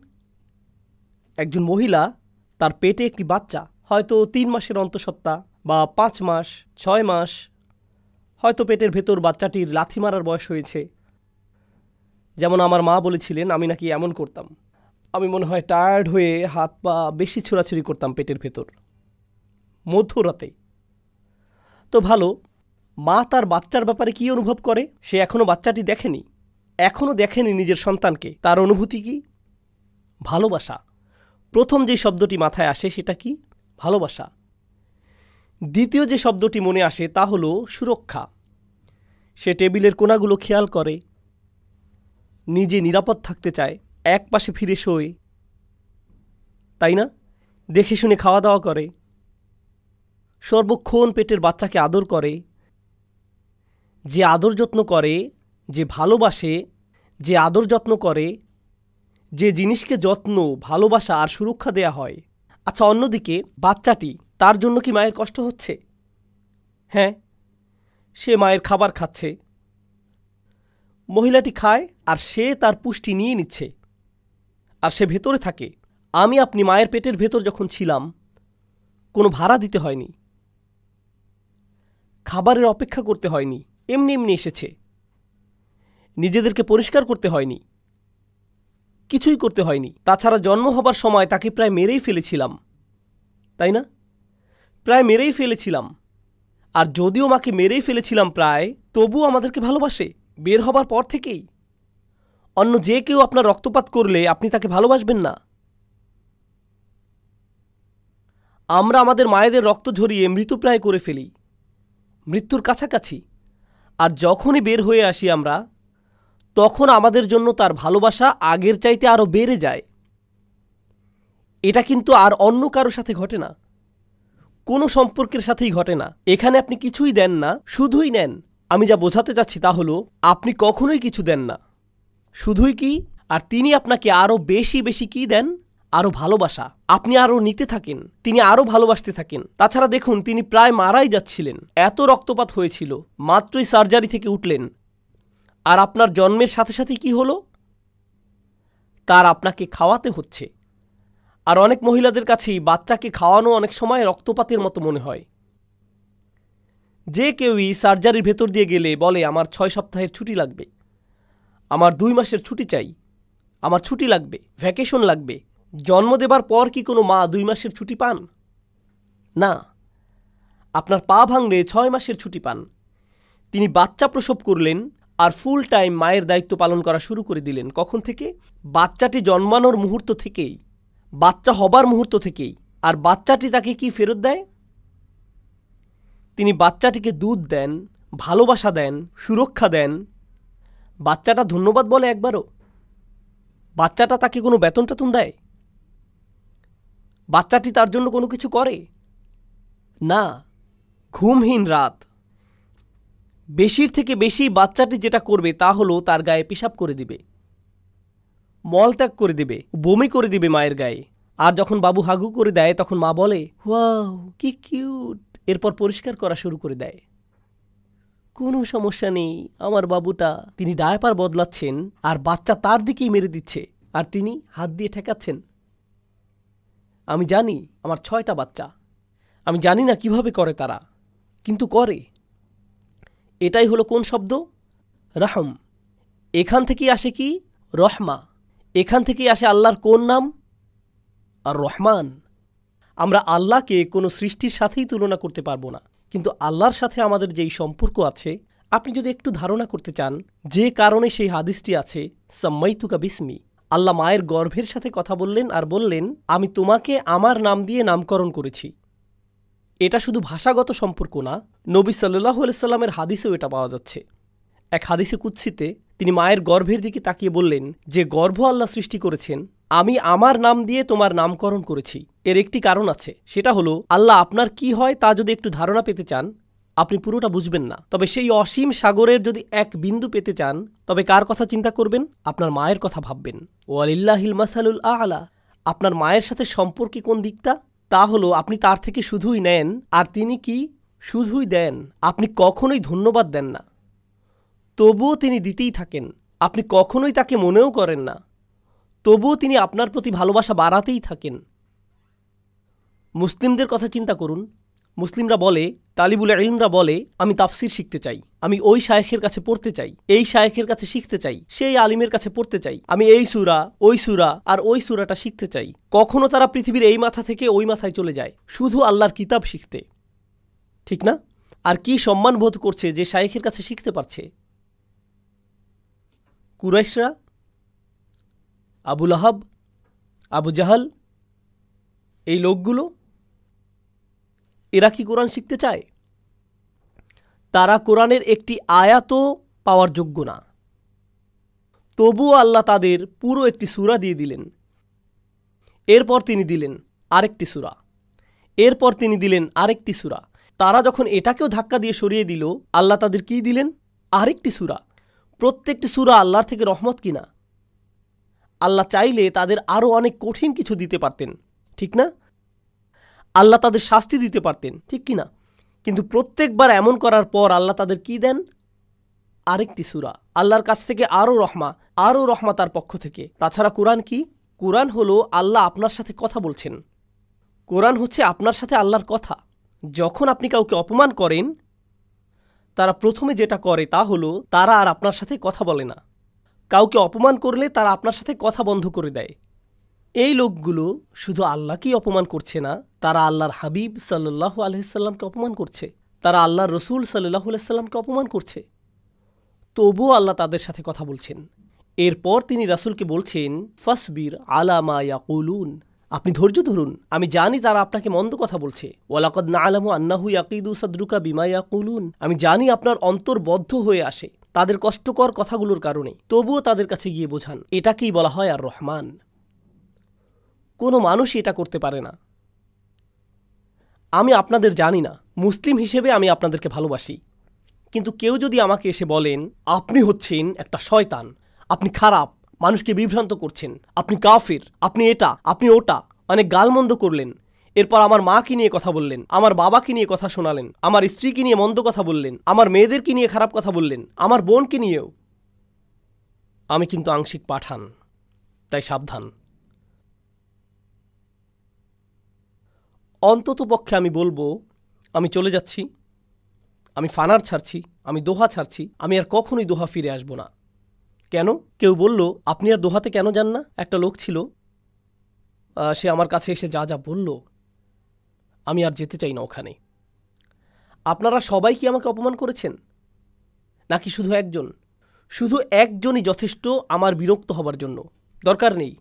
একজন মহিলা, তার পেটে একটি বাচ্চা, হয়তো 3 মাসের অন্তঃসত্ত্বা বা 5 মাস, 6 মাস, হয়তো পেটের ভেতর বাচ্চাটির লাথি মারার বয়স হয়েছে। যেমন আমার মা বলেছিলেন, আমি নাকি এমন করতাম। আমি মনে হয় টায়ার্ড হয়ে হাত পা বেশি ছোড়াছুড়ি করতাম পেটের ভেতর মধ্যরাতে। তো ভালো, মা তার বাচ্চার ব্যাপারে কী অনুভব করে? সে এখনও বাচ্চাটি দেখেনি, এখনও দেখেনি নিজের সন্তানকে। তার অনুভূতি কি? ভালোবাসা। প্রথম যে শব্দটি মাথায় আসে সেটা কি? ভালোবাসা। দ্বিতীয় যে শব্দটি মনে আসে তা হলো সুরক্ষা। সে টেবিলের কোণাগুলো খেয়াল করে, নিজে নিরাপদ থাকতে চায়, এক পাশে ফিরে শোয়, তাই না? দেখে শুনে খাওয়া দাওয়া করে, সর্বক্ষণ পেটের বাচ্চাকে আদর করে। যে আদর যত্ন করে, যে ভালোবাসে, যে আদর যত্ন করে, যে জিনিসকে যত্ন, ভালোবাসা আর সুরক্ষা দেয়া হয়। আচ্ছা, অন্যদিকে বাচ্চাটি, তার জন্য কি মায়ের কষ্ট হচ্ছে? হ্যাঁ, সে মায়ের খাবার খাচ্ছে, মহিলাটি খায় আর সে তার পুষ্টি নিয়ে নিচ্ছে, আর সে ভেতরে থাকে। আমি আপনি মায়ের পেটের ভেতর যখন ছিলাম, কোনো ভাড়া দিতে হয়নি, খাবারের অপেক্ষা করতে হয়নি, এমনি এমনি এসেছে। নিজেদেরকে পরিষ্কার করতে হয়নি, কিছুই করতে হয়নি। তাছাড়া জন্ম হবার সময় তাকে প্রায় মেরেই ফেলেছিলাম, তাই না? প্রায় মেরেই ফেলেছিলাম। আর যদিও মাকে মেরেই ফেলেছিলাম প্রায়, তবুও আমাদেরকে ভালোবাসে বের হবার পর থেকেই। অন্য যে কেউ আপনার রক্তপাত করলে আপনি তাকে ভালোবাসবেন না। আমরা আমাদের মায়েদের রক্ত ঝরিয়ে মৃতপ্রায় করে ফেলি, মৃত্যুর কাছাকাছি। আর যখনই বের হয়ে আসি আমরা, তখন আমাদের জন্য তার ভালোবাসা আগের চাইতে আরও বেড়ে যায়। এটা কিন্তু আর অন্য কারো সাথে ঘটে না, কোনো সম্পর্কের সাথেই ঘটে না। এখানে আপনি কিছুই দেন না, শুধুই নেন। আমি যা বোঝাতে চাচ্ছি তা হলো, আপনি কখনোই কিছু দেন না, শুধুই কি, আর তিনি আপনাকে আরও বেশি বেশি কি দেন? আরও ভালোবাসা। আপনি আরও নিতে থাকেন, তিনি আরও ভালোবাসতে থাকেন। তাছাড়া দেখুন, তিনি প্রায় মারাই যাচ্ছিলেন, এত রক্তপাত হয়েছিল, মাত্রই সার্জারি থেকে উঠলেন। আর আপনার জন্মের সাথে সাথে কি হলো? তার আপনাকে খাওয়াতে হচ্ছে। আর অনেক মহিলাদের কাছেই বাচ্চাকে খাওয়ানো অনেক সময় রক্তপাতের মতো মনে হয়। যে কেউই সার্জারির ভেতর দিয়ে গেলে বলে, আমার 6 সপ্তাহের ছুটি লাগবে, আমার 2 মাসের ছুটি চাই, আমার ছুটি লাগবে, ভ্যাকেশন লাগবে। জন্ম দেবার পর কি কোনো মা 2 মাসের ছুটি পান? না। আপনার পা ভাঙলে 6 মাসের ছুটি পান। তিনি বাচ্চা প্রসব করলেন আর ফুল টাইম মায়ের দায়িত্ব পালন করা শুরু করে দিলেন। কখন থেকে? বাচ্চাটি জন্মানোর মুহূর্ত থেকেই, বাচ্চা হবার মুহূর্ত থেকেই। আর বাচ্চাটি তাকে কি ফেরত দেয়? তিনি বাচ্চাটিকে দুধ দেন, ভালোবাসা দেন, সুরক্ষা দেন। বাচ্চাটা ধন্যবাদ বলে একবারও? বাচ্চাটা তাকে কোনো বেতন টেতন দেয়? বাচ্চাটি তার জন্য কোনো কিছু করে না। ঘুমহীন রাত। বেশির থেকে বেশি বাচ্চাটি যেটা করবে তা হলো তার গায়ে পেশাব করে দিবে, মলত্যাগ করে দিবে, বমি করে দিবে মায়ের গায়ে। আর যখন বাবু হাগু করে দেয় তখন মা বলে, ওয়াও কি কিউট, এরপর পরিষ্কার করা শুরু করে দেয়। কোনো সমস্যা নেই, আমার বাবুটা। তিনি ডায়াপার বদলাচ্ছেন আর বাচ্চা তার দিকেই মেরে দিচ্ছে, আর তিনি হাত দিয়ে ঠেকাচ্ছেন। আমি জানি আমার 6টা বাচ্চা, আমি জানি না কিভাবে করে তারা, কিন্তু করে। এটাই হলো কোন শব্দ? রহম। এখান থেকেই আসে কি? রহমা। এখান থেকেই আসে আল্লাহর কোন নাম? আর রহমান। আমরা আল্লাহকে কোনো সৃষ্টির সাথেই তুলনা করতে পারবো না, কিন্তু আল্লাহর সাথে আমাদের যেই সম্পর্ক আছে, আপনি যদি একটু ধারণা করতে চান, যে কারণে সেই হাদিসটি আছে, সাম্মাইতুকা বিসমি, আল্লাহ মায়ের গর্ভের সাথে কথা বললেন আর বললেন, আমি তোমাকে আমার নাম দিয়ে নামকরণ করেছি। এটা শুধু ভাষাগত সম্পর্ক না, নবী সাল্লাল্লাহু আলাইহি সাল্লামের হাদিসেও এটা পাওয়া যাচ্ছে। এক হাদিসে কুদসিতে তিনি মায়ের গর্ভের দিকে তাকিয়ে বললেন, যে গর্ভ আল্লাহ সৃষ্টি করেছেন, আমি আমার নাম দিয়ে তোমার নামকরণ করেছি। এর একটি কারণ আছে, সেটা হলো আল্লাহ আপনার কি হয় তা যদি একটু ধারণা পেতে চান, আপনি পুরোটা বুঝবেন না। তবে সেই অসীম সাগরের যদি এক বিন্দু পেতে চান, তবে কার কথা চিন্তা করবেন? আপনার মায়ের কথা ভাববেন। ওয়ালিল্লাহিল মাসালুল আ'লা। আপনার মায়ের সাথে সম্পর্কে কোন দিকটা? তা হলো আপনি তার থেকে শুধুই নেন, আর তিনি কি? শুধুই দেন। আপনি কখনোই ধন্যবাদ দেন না, তবুও তিনি দিতেই থাকেন। আপনি কখনোই তাকে মনেও করেন না, তবুও তিনি আপনার প্রতি ভালোবাসা বাড়াতেই থাকেন। মুসলিমদের কথা চিন্তা করুন। মুসলিমরা বলে, তালিবুল ইলমরা বলে, আমি তাফসির শিখতে চাই, আমি ওই শায়েখের কাছে পড়তে চাই, এই শায়েখের কাছে শিখতে চাই, সেই আলিমের কাছে পড়তে চাই, আমি এই সূরা, ওই সূরা আর ওই সূরাটা শিখতে চাই। কখনো তারা পৃথিবীর এই মাথা থেকে ওই মাথায় চলে যায় শুধু আল্লাহর কিতাব শিখতে, ঠিক না? আর কি সম্মান বোধ করছে যে শায়েখের কাছে শিখতে পারছে। কুরাইশরা, আবু লাহাব, আবু জাহাল, এই লোকগুলো এরা কি কোরআন শিখতে চায়? তারা কোরআনের একটি আয়াতও পাওয়ার যোগ্য না। তবুও আল্লাহ তাদের পুরো একটি সূরা দিয়ে দিলেন। এরপর তিনি দিলেন আরেকটি সূরা, এরপর তিনি দিলেন আরেকটি সূরা। তারা যখন এটাকেও ধাক্কা দিয়ে সরিয়ে দিল, আল্লাহ তাদের কি দিলেন? আরেকটি সূরা। প্রত্যেকটি সূরা আল্লাহর থেকে রহমত কিনা? আল্লাহ চাইলে তাদের আরও অনেক কঠিন কিছু দিতে পারতেন, ঠিক না? আল্লাহ তাদের শাস্তি দিতে পারতেন, ঠিক কিনা? কিন্তু প্রত্যেকবার এমন করার পর আল্লাহ তাদের কি দেন? আরেকটি সূরা। আল্লাহর কাছ থেকে আরও রহমা তার পক্ষ থেকে। তাছাড়া কোরআন কি? কোরআন হলো আল্লাহ আপনার সাথে কথা বলছেন। কোরআন হচ্ছে আপনার সাথে আল্লাহর কথা। যখন আপনি কাউকে অপমান করেন, তারা প্রথমে যেটা করে তা হলো তারা আর আপনার সাথে কথা বলে না। কাউকে অপমান করলে তারা আপনার সাথে কথা বন্ধ করে দেয়। এই লোকগুলো শুধু আল্লাহকেই অপমান করছে না, তারা আল্লাহর হাবিব সাল্লাল্লাহু আলাইহি সাল্লামকে অপমান করছে, তারা আল্লাহর রসুল সাল্লাল্লাহু আলাইহি সাল্লামকে অপমান করছে। তবুও আল্লাহ তাদের সাথে কথা বলছেন। এরপর তিনি রাসূলকে বলছেন, ফাসবির আলা মা ইয়াকুলুন, আপনি ধৈর্য ধরুন, আমি জানি তারা আপনাকে মন্দ কথা বলছে। ওয়ালাকাদ না'লামু আন্নাহু ইয়াকিদু সাদরুকা বিমা ইয়াকুলুন, আমি জানি আপনার অন্তর বদ্ধ হয়ে আসে তাদের কষ্টকর কথাগুলোর কারণে। তবুও তাদের কাছে গিয়ে বোঝান। এটাকেই বলা হয় আর রহমান। কোনো মানুষই এটা করতে পারে না। আমি আপনাদের জানি না, মুসলিম হিসেবে আমি আপনাদেরকে ভালোবাসি, কিন্তু কেউ যদি আমাকে এসে বলেন আপনি হচ্ছেন একটা শয়তান, আপনি খারাপ, মানুষকে বিভ্রান্ত করছেন, আপনি কাফির, আপনি এটা, আপনি ওটা, অনেক গালমন্দ করলেন, এরপর আমার মাকে নিয়ে কথা বললেন, আমার বাবাকে নিয়ে কথা শোনালেন, আমার স্ত্রীকে নিয়ে মন্দ কথা বললেন, আমার মেয়েদেরকে নিয়ে খারাপ কথা বললেন, আমার বোনকে নিয়েও, আমি কিন্তু আংশিক পাঠান, তাই সাবধান। অন্তত পক্ষে আমি বলবো, আমি চলে যাচ্ছি, আমি ফানার ছাড়ছি, আমি দোহা ছাড়ছি, আমি আর কখনোই দোহা ফিরে আসব না। কেন? কেউ বলল আপনি আর দোহাতে কেন যান না? একটা লোক ছিল, সে আমার কাছে এসে যা যা বলল, আমি আর যেতে চাই না ওখানে। আপনারা সবাই কি আমাকে অপমান করেছেন? নাকি শুধু একজন? শুধু একজনই যথেষ্ট আমার বিরক্ত হবার জন্য, দরকার নেই।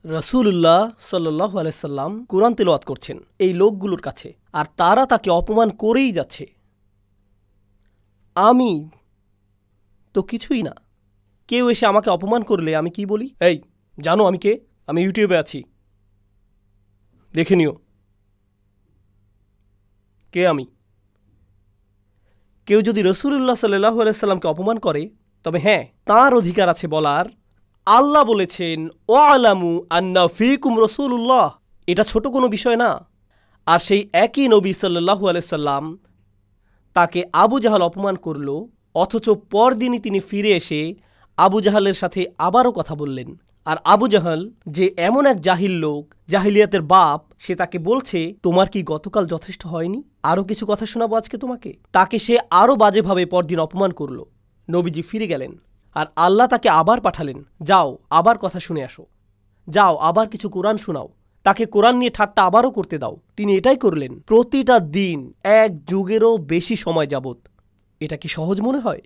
রাসূলুল্লাহ সাল্লাল্লাহু আলাইহি সাল্লাম কোরআন তেলাওয়াত করছেন এই লোকগুলোর কাছে, আর তারা তাকে অপমান করেই যাচ্ছে। আমি তো কিছুই না। কেউ এসে আমাকে অপমান করলে আমি কি বলি? এই জানো আমি কে? আমি ইউটিউবে আছি, দেখে নিও কে আমি। কেউ যদি রাসূলুল্লাহ সাল্লাল্লাহু আলাইহি সাল্লামকে অপমান করে, তবে হ্যাঁ, তার অধিকার আছে বলার, আল্লাহ বলেছেন ওয়ালামু আন্না ফীকুম রাসূলুল্লাহ। এটা ছোট কোনো বিষয় না। আর সেই একই নবী সাল্লাল্লাহু আলাইহি সাল্লাম তাকে আবু জাহাল অপমান করল, অথচ পরদিনই তিনি ফিরে এসে আবু জাহালের সাথে আবারও কথা বললেন। আর আবু জাহাল যে এমন এক জাহিল লোক, জাহিলিয়াতের বাপ, সে তাকে বলছে তোমার কি গতকাল যথেষ্ট হয়নি? আরও কিছু কথা শোনাবো আজকে তোমাকে। তাকে সে আরও বাজেভাবে পরদিন অপমান করল। নবীজি ফিরে গেলেন, আর আল্লাহ তাকে আবার পাঠালেন, যাও আবার কথা শুনে আসো, যাও আবার কিছু কোরআন শোনাও। তাকে কোরআন নিয়ে ঠাট্টা আবারও করতে দাও। তিনি এটাই করলেন প্রতিটা দিন, এক যুগেরও বেশি সময় যাবত। এটা কি সহজ মনে হয়?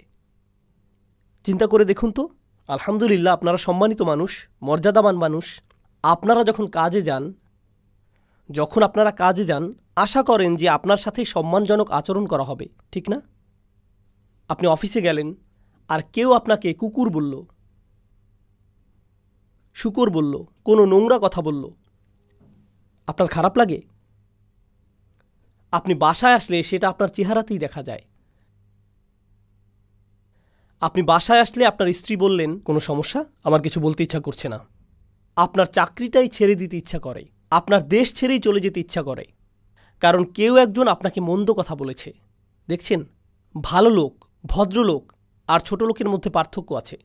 চিন্তা করে দেখুন তো। আলহামদুলিল্লাহ, আপনারা সম্মানিত মানুষ, মর্যাদাবান মানুষ। আপনারা যখন কাজে যান, আশা করেন যে আপনার সাথে সম্মানজনক আচরণ করা হবে, ঠিক না? আপনি অফিসে গেলেন, আর কেউ আপনাকে কুকুর বলল, শুকর বলল, কোনো নোংরা কথা বলল, আপনার খারাপ লাগে? আপনি বাসায় আসলে সেটা আপনার চেহারাতেই দেখা যায়। আপনি বাসায় আসলে আপনার স্ত্রী বললেন, কোনো সমস্যা? আমার কিছু বলতে ইচ্ছা করছে না। আপনার চাকরিটাই ছেড়ে দিতে ইচ্ছা করে, আপনার দেশ ছেড়েই চলে যেতে ইচ্ছা করে, কারণ কেউ একজন আপনাকে মন্দ কথা বলেছে। দেখছেন, ভালো লোক, ভদ্রলোক আর ছোট লোকের মধ্যে পার্থক্য আছে।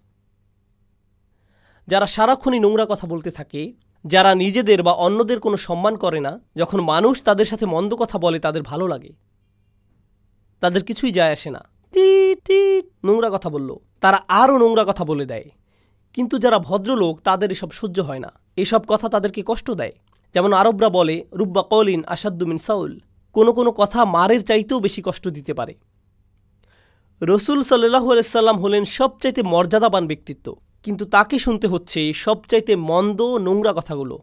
যারা সারাক্ষণই নোংরা কথা বলতে থাকে, যারা নিজেদের বা অন্যদের কোনো সম্মান করে না, যখন মানুষ তাদের সাথে মন্দ কথা বলে তাদের ভালো লাগে, তাদের কিছুই যায় আসে না। নোংরা কথা বলল, তারা আরও নোংরা কথা বলে দেয়। কিন্তু যারা ভদ্রলোক, তাদের এসব সহ্য হয় না, এসব কথা তাদেরকে কষ্ট দেয়। যেমন আরবরা বলে, রুব্বা কওলিন আশাদ্দু মিন সাউল, কোনো কোনো কথা মারের চাইতেও বেশি কষ্ট দিতে পারে। রসুল সাল্লাল্লাহু আলাইহি সাল্লাম হলেন সবচাইতে মর্যাদাবান ব্যক্তিত্ব, কিন্তু তাকে শুনতে হচ্ছে সবচাইতে মন্দ নোংরা কথাগুলো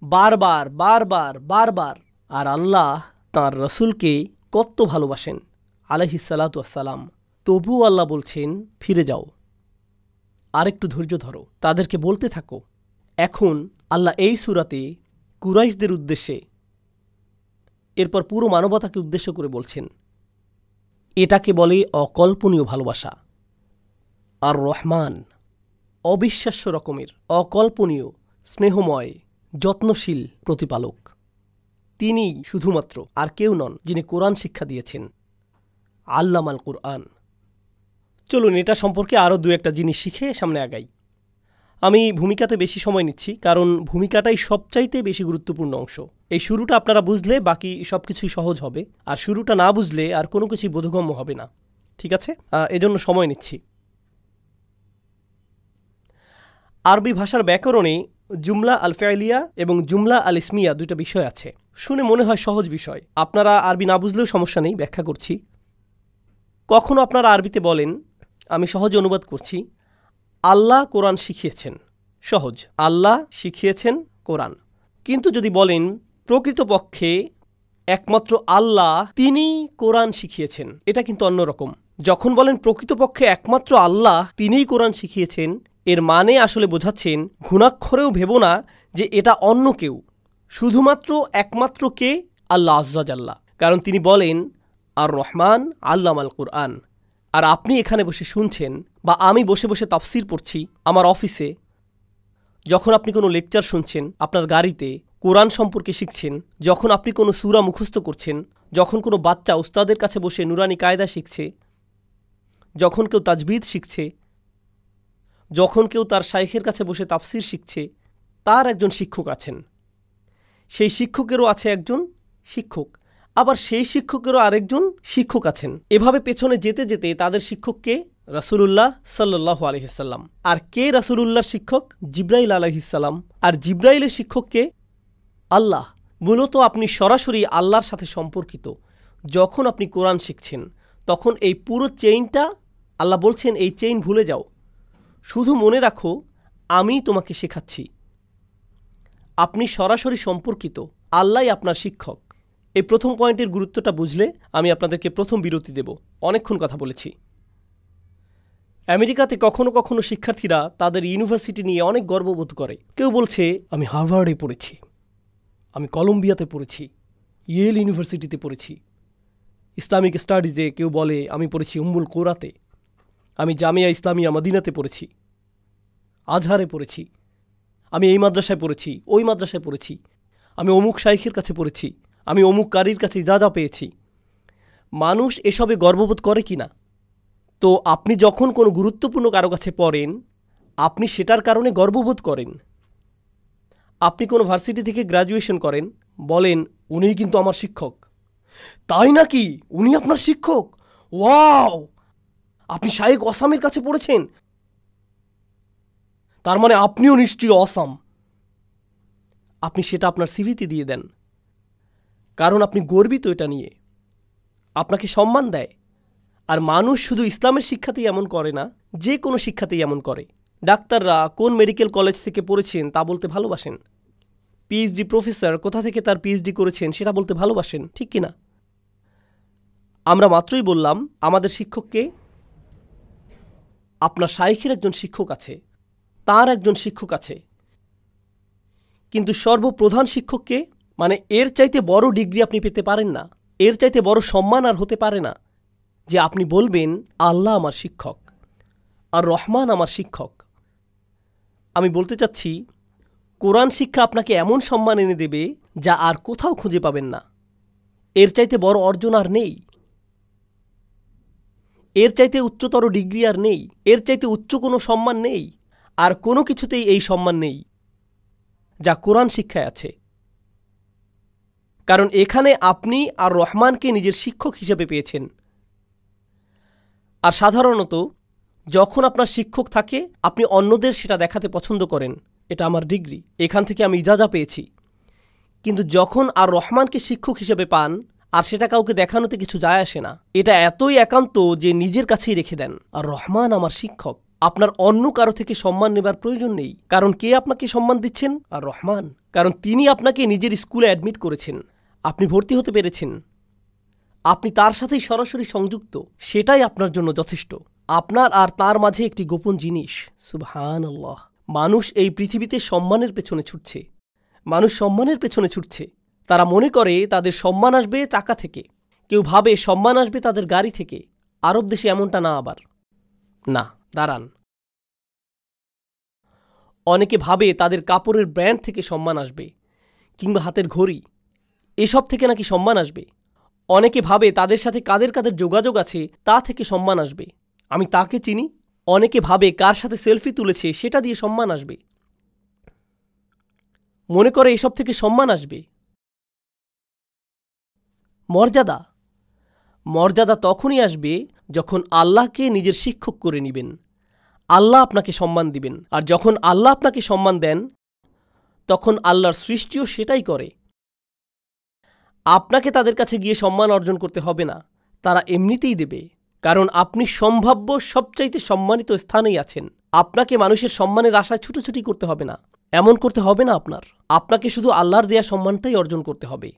বারবার বারবার বারবার। আর আল্লাহ তাঁর রসুলকে কত ভালোবাসেন আলাইহিসসালাতু ওয়াসসালাম। তবুও আল্লাহ বলছেন ফিরে যাও, আরেকটু ধৈর্য ধরো, তাদেরকে বলতে থাকো। এখন আল্লাহ এই সূরাতে কুরাইশদের উদ্দেশ্যে, এরপর পুরো মানবতাকে উদ্দেশ্য করে বলছেন, এটাকে বলে অকল্পনীয় ভালোবাসা। আর রহমান অবিশ্বাস্য রকমের অকল্পনীয় স্নেহময় যত্নশীল প্রতিপালক। তিনি শুধুমাত্র, আর কেউ নন, যিনি কোরআন শিক্ষা দিয়েছেন, আল্লামাল কুরআন। চলুন এটা সম্পর্কে আরও দু একটা জিনিস শিখে সামনে আগাই। আমি ভূমিকাতে বেশি সময় নিচ্ছি, কারণ ভূমিকাটাই সবচাইতে বেশি গুরুত্বপূর্ণ অংশ। এই শুরুটা আপনারা বুঝলে বাকি সব কিছুই সহজ হবে, আর শুরুটা না বুঝলে আর কোনো কিছুই বোধগম্য হবে না। ঠিক আছে, এজন্য সময় নিচ্ছি। আরবি ভাষার ব্যাকরণে জুমলা আল ফাইলিয়া এবং জুমলা আল ইসমিয়া দুইটা বিষয় আছে। শুনে মনে হয় সহজ বিষয়, আপনারা আরবি না বুঝলেও সমস্যা নেই, ব্যাখ্যা করছি। কখনো আপনারা আরবিতে বলেন, আমি সহজে অনুবাদ করছি, আল্লাহ কোরআন শিখিয়েছেন। সহজ, আল্লাহ শিখিয়েছেন কোরআন। কিন্তু যদি বলেন প্রকৃতপক্ষে একমাত্র আল্লাহ তিনি কোরআন শিখিয়েছেন, এটা কিন্তু অন্যরকম। যখন বলেন প্রকৃতপক্ষে একমাত্র আল্লাহ তিনিই কোরআন শিখিয়েছেন, এর মানে আসলে বোঝাচ্ছেন ঘুণাক্ষরেও ভেব না যে এটা অন্য কেউ, শুধুমাত্র একমাত্র কে? আল্লাহ আজ্জা জাল্লা। কারণ তিনি বলেন আর রহমান আল্লামাল কুরআন। আর আপনি এখানে বসে শুনছেন, বা আমি বসে বসে তাফসির পড়ছি আমার অফিসে, যখন আপনি কোনো লেকচার শুনছেন আপনার গাড়িতে, কোরআন সম্পর্কে শিখছেন, যখন আপনি কোনো সূরা মুখস্থ করছেন, যখন কোনো বাচ্চা উস্তাদের কাছে বসে নুরানি কায়দা শিখছে, যখন কেউ তাজবিদ শিখছে, যখন কেউ তার শাইখের কাছে বসে তাফসির শিখছে, তার একজন শিক্ষক আছেন। সেই শিক্ষকেরও আছে একজন শিক্ষক, আবার সেই শিক্ষকেরও আরেকজন শিক্ষক আছেন। এভাবে পেছনে যেতে যেতে তাদের শিক্ষককে রাসূলুল্লাহ সাল্লাল্লাহু আলাইহি ওয়াসাল্লাম। আর কে রাসূলুল্লাহর শিক্ষক? জিবরাইল আলাইহিস সালাম। আর জিবরাইলের শিক্ষককে আল্লাহ। মূলত আপনি সরাসরি আল্লাহর সাথে সম্পর্কিত। যখন আপনি কোরআন শিখছেন, তখন এই পুরো চেইনটা, আল্লাহ বলছেন এই চেইন ভুলে যাও, শুধু মনে রাখো আমি তোমাকে শেখাচ্ছি। আপনি সরাসরি সম্পর্কিত, আল্লাহই আপনার শিক্ষক। এই প্রথম পয়েন্টের গুরুত্বটা বুঝলে আমি আপনাদেরকে প্রথম বিরতি দেব। অনেকক্ষণ কথা বলেছি। আমেরিকাতে কখনো কখনো শিক্ষার্থীরা তাদের ইউনিভার্সিটি নিয়ে অনেক গর্ববোধ করে। কেউ বলছে আমি হার্ভার্ডে পড়েছি, আমি কলম্বিয়াতে পড়েছি, ইয়েল ইউনিভার্সিটিতে পড়েছি। ইসলামিক স্টাডিজে কেউ বলে আমি পড়েছি উম্মুল কোরাতে, আমি জামিয়া ইসলামিয়া মদিনাতে পড়েছি, আজহারে পড়েছি, আমি এই মাদ্রাসায় পড়েছি, ওই মাদ্রাসায় পড়েছি, আমি অমুক শাইখের কাছে পড়েছি, আমি অমুক কারির কাছে যা পেয়েছি। মানুষ এসবে গর্ববোধ করে কি না? তো আপনি যখন কোনো গুরুত্বপূর্ণ কারো কাছে পড়েন, আপনি সেটার কারণে গর্ববোধ করেন। আপনি কোনো ভার্সিটি থেকে গ্র্যাজুয়েশন করেন, বলেন উনিই কিন্তু আমার শিক্ষক। তাই নাকি? উনি আপনার শিক্ষক? ওয়াও! আপনি শাইখ অসামের কাছে পড়েছেন, তার মানে আপনিও নিশ্চয়ই অসাম। আপনি সেটা আপনার সিভিতে দিয়ে দেন, কারণ আপনি গর্বিত এটা নিয়ে, আপনাকে সম্মান দেয়। আর মানুষ শুধু ইসলামের শিক্ষাতেই এমন করে না, যে কোনো শিক্ষাতেই এমন করে। ডাক্তাররা কোন মেডিকেল কলেজ থেকে পড়েছেন তা বলতে ভালোবাসেন। পিএইচডি প্রফেসর কোথা থেকে তার পিএইচডি করেছেন সেটা বলতে ভালোবাসেন, ঠিক কিনা? আমরা মাত্রই বললাম আমাদের শিক্ষককে, আপনার শাইখের একজন শিক্ষক আছে, তার একজন শিক্ষক আছে, কিন্তু সর্বপ্রধান শিক্ষককে, মানে এর চাইতে বড় ডিগ্রি আপনি পেতে পারেন না, এর চাইতে বড় সম্মান আর হতে পারে না যে আপনি বলবেন আল্লাহ আমার শিক্ষক আর রহমান আমার শিক্ষক। আমি বলতে চাচ্ছি কোরআন শিক্ষা আপনাকে এমন সম্মান এনে দেবে যা আর কোথাও খুঁজে পাবেন না। এর চাইতে বড় অর্জন আর নেই, এর চাইতে উচ্চতর ডিগ্রি আর নেই, এর চাইতে উচ্চ কোনো সম্মান নেই, আর কোনো কিছুতেই এই সম্মান নেই যা কোরআন শিক্ষায় আছে। কারণ এখানে আপনি আর রহমানকে নিজের শিক্ষক হিসেবে পেয়েছেন। আর সাধারণত যখন আপনার শিক্ষক থাকে, আপনি অন্যদের সেটা দেখাতে পছন্দ করেন, এটা আমার ডিগ্রি, এখান থেকে আমি ইজাজা পেয়েছি। কিন্তু যখন আর রহমানকে শিক্ষক হিসেবে পান, আর সেটা কাউকে দেখানোতে কিছু যায় আসে না, এটা এতই একান্ত যে নিজের কাছেই রেখে দেন, আর রহমান আমার শিক্ষক। আপনার অন্য কারো থেকে সম্মান নেবার প্রয়োজন নেই, কারণ কে আপনাকে সম্মান দিচ্ছেন? আর রহমান। কারণ তিনি আপনাকে নিজের স্কুলে অ্যাডমিট করেছেন, আপনি ভর্তি হতে পেরেছেন, আপনি তার সাথেই সরাসরি সংযুক্ত, সেটাই আপনার জন্য যথেষ্ট। আপনার আর তার মাঝে একটি গোপন জিনিস। সুবহানাল্লাহ। মানুষ এই পৃথিবীতে সম্মানের পেছনে ছুটছে, মানুষ সম্মানের পেছনে ছুটছে। তারা মনে করে তাদের সম্মান আসবে টাকা থেকে, কেউ ভাবে সম্মান আসবে তাদের গাড়ি থেকে। আরব দেশে এমনটা না। আবার না, দাঁড়ান। অনেকে ভাবে তাদের কাপড়ের ব্র্যান্ড থেকে সম্মান আসবে, কিংবা হাতের ঘড়ি, এসব থেকে নাকি সম্মান আসবে। অনেকে ভাবে তাদের সাথে কাদের কাদের যোগাযোগ আছে তা থেকে সম্মান আসবে, আমি তাকে চিনি। অনেকে ভাবে কার সাথে সেলফি তুলেছে সেটা দিয়ে সম্মান আসবে, মনে করে এসব থেকে সম্মান আসবে। মর্যাদা মর্যাদা তখনই আসবে যখন আল্লাহকে নিজের শিক্ষক করে নেবেন। আল্লাহ আপনাকে সম্মান দিবেন, আর যখন আল্লাহ আপনাকে সম্মান দেন তখন আল্লাহর সৃষ্টিও সেটাই করে। আপনাকে তাদের কাছে গিয়ে সম্মান অর্জন করতে হবে না, তারা এমনিতেই দেবে, কারণ আপনি সম্ভাব্য সবচাইতে সম্মানিত স্থানেই আছেন। আপনাকে মানুষের সম্মানের আশায় ছুটোছুটি করতে হবে না, এমন করতে হবে না। আপনাকে শুধু আল্লাহর দেয়া সম্মানটাই অর্জন করতে হবে।